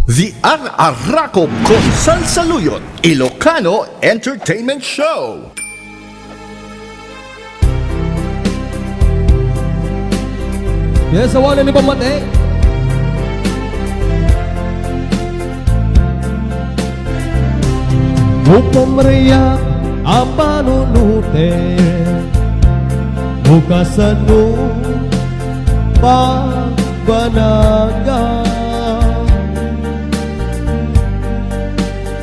The Araraco con Salsaluyot Ilocano Entertainment Show. Yes, awalan ni Pamate. Upang mariyak ang panunute, bukasan mo pagbanaga.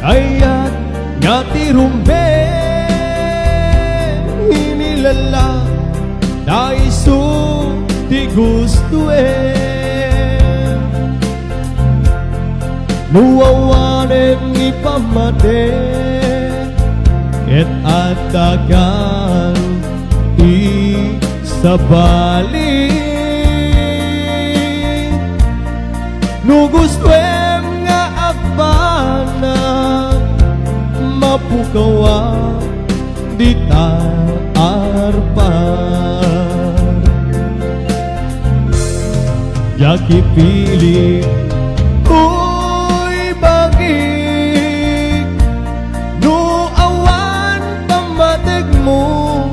Ayat nga tirumbe hinilala na isu di gusto nuwawanen ni Pamate et atakan isabali nu gustuem nga akbana mapukawa di taarpan jaki pilih uy bagik nu awan pamatig mo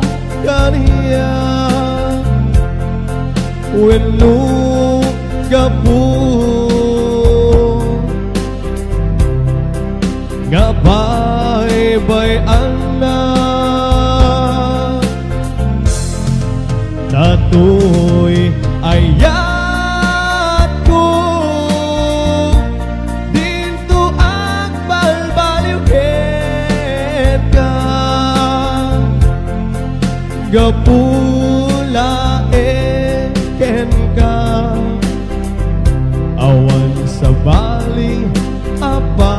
kaniya wenu gapu ngabay-bay anak natoy ayat ko dinto ang balbaliwin ka gapula ken ka awan sa bali apat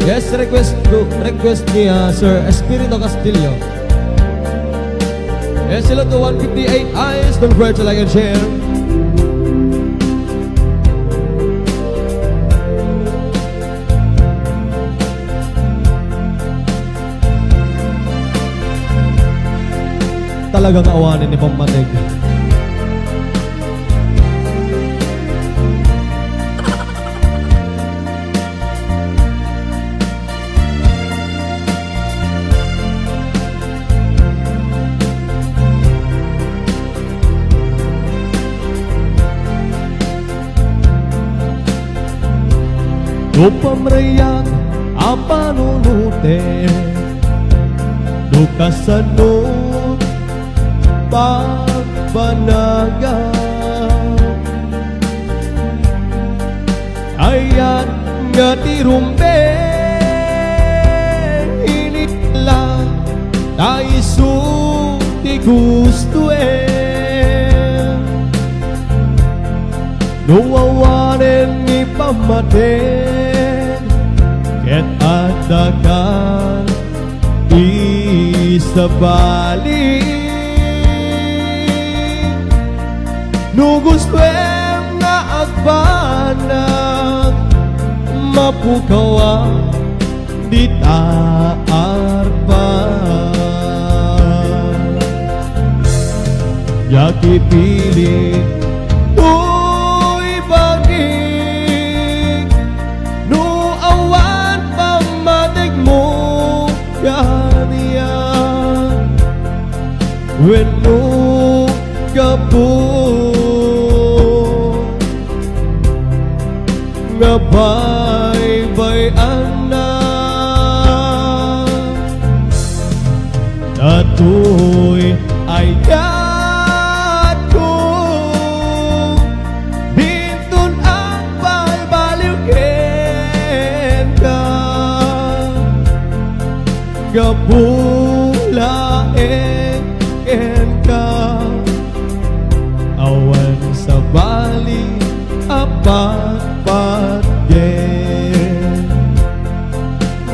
yes, request niya Sir Espirito Castillo. Yes, hello to 158 eyes. Don't forget to like and share. Talagang awanin ni Pamatig. Upamrayan ang panunute dukasan mo pagbanaga ayat nga tirumbe initla na isu ti gusto nuwawanen ni Pamate ket adakan isabali nu gustuem nga agbanag mapukawa di taarpan jaki pilih uy bagik nu awan pamatig mo kaniya wenu gapu ngabay-bay anak natoy ayat ko bintun ang balbaliwin ka gabulain ka awan sa bali apat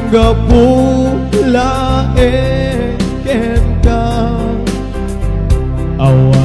gapula ken ka awan